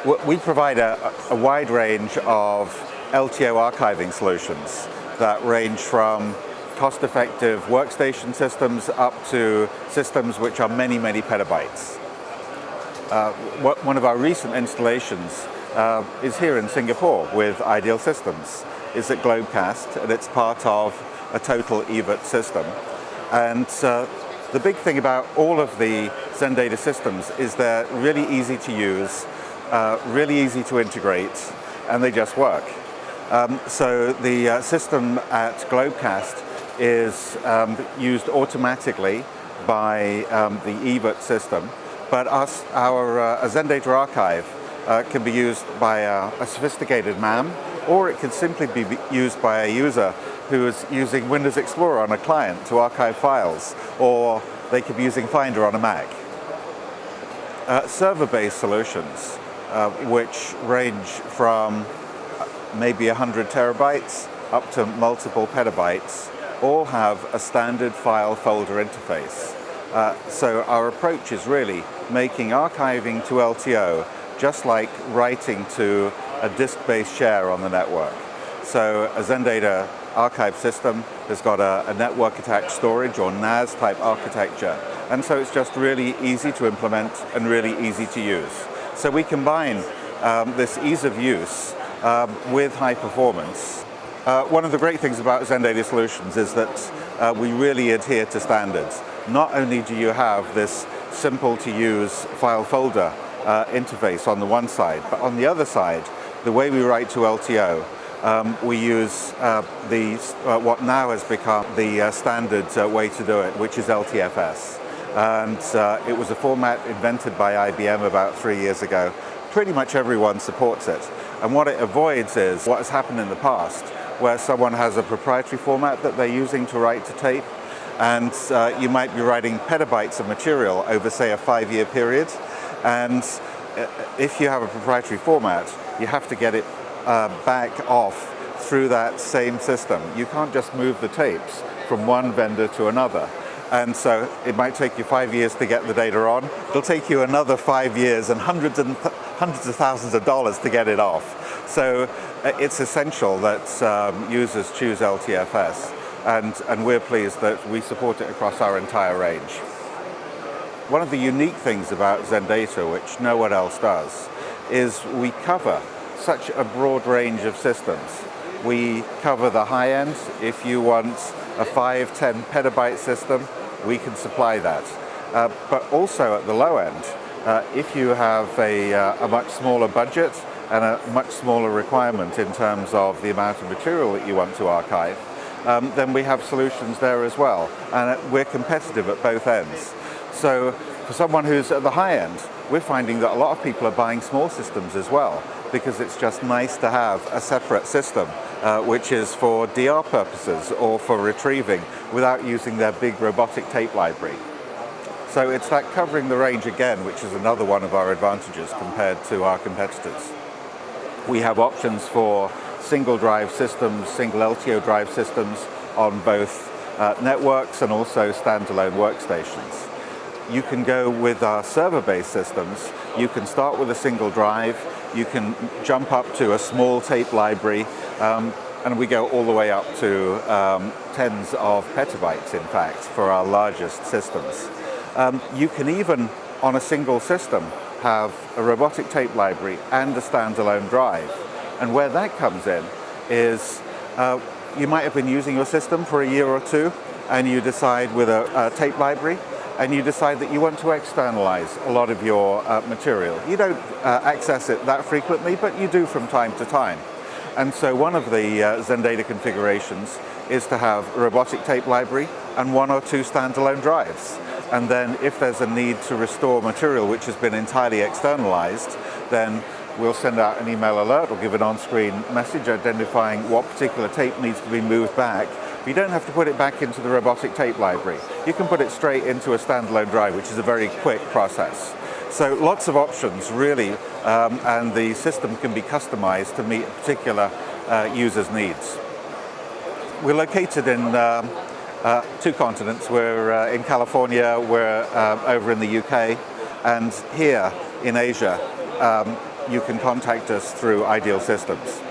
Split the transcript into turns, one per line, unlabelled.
We provide a wide range of LTO archiving solutions that range from cost-effective workstation systems up to systems which are many, many petabytes. One of our recent installations is here in Singapore with Ideal Systems. It's at Globecast, and it's part of a total EVAT system. And the big thing about all of the XenData systems is they're really easy to use, really easy to integrate, and they just work. So the system at Globecast is used automatically by the EVAT system, but our XenData archive can be used by a sophisticated MAM, or it can simply be used by a user who is using Windows Explorer on a client to archive files, or they could be using Finder on a Mac. Server-based solutions, which range from maybe 100 terabytes up to multiple petabytes, all have a standard file folder interface. So our approach is really making archiving to LTO just like writing to a disk-based share on the network. So a XenData archive system has got a network-attached storage or NAS type architecture, and so it's just really easy to implement and really easy to use. So we combine this ease of use with high performance. One of the great things about XenData solutions is that we really adhere to standards. Not only do you have this simple to use file folder interface on the one side, but on the other side, the way we write to LTO, we use what now has become the standard way to do it, which is LTFS. And it was a format invented by IBM about 3 years ago. Pretty much everyone supports it. And what it avoids is what has happened in the past, where someone has a proprietary format that they're using to write to tape, and you might be writing petabytes of material over, say, a 5-year period. And if you have a proprietary format, you have to get it back off through that same system. You can't just move the tapes from one vendor to another. And so it might take you 5 years to get the data on. It'll take you another 5 years and hundreds of thousands of dollars to get it off. So it's essential that users choose LTFS, and we're pleased that we support it across our entire range. One of the unique things about XenData, which no one else does, is we cover such a broad range of systems. We cover the high end. If you want a 5-10 petabyte system, we can supply that. But also at the low end, if you have a much smaller budget and a much smaller requirement in terms of the amount of material that you want to archive, then we have solutions there as well. And we're competitive at both ends. So for someone who's at the high end, we're finding that a lot of people are buying small systems as well, because it's just nice to have a separate system, which is for DR purposes or for retrieving without using their big robotic tape library. So it's that covering the range again, which is another one of our advantages compared to our competitors. We have options for single drive systems, single LTO drive systems on both networks and also standalone workstations. You can go with our server-based systems. You can start with a single drive. You can jump up to a small tape library, and we go all the way up to tens of petabytes, in fact, for our largest systems. You can even, on a single system, have a robotic tape library and a standalone drive. And where that comes in is you might have been using your system for a year or two, and you decide with a tape library, and you decide that you want to externalize a lot of your material. You don't access it that frequently, but you do from time to time. And so one of the XenData configurations is to have a robotic tape library and 1 or 2 standalone drives. And then if there's a need to restore material which has been entirely externalized, then we'll send out an email alert or give an on-screen message identifying what particular tape needs to be moved back. But you don't have to put it back into the robotic tape library. You can put it straight into a standalone drive, which is a very quick process. So lots of options, really, and the system can be customized to meet a particular user's needs. We're located in 2 continents. We're in California, we're over in the UK, and here in Asia. you can contact us through Ideal Systems.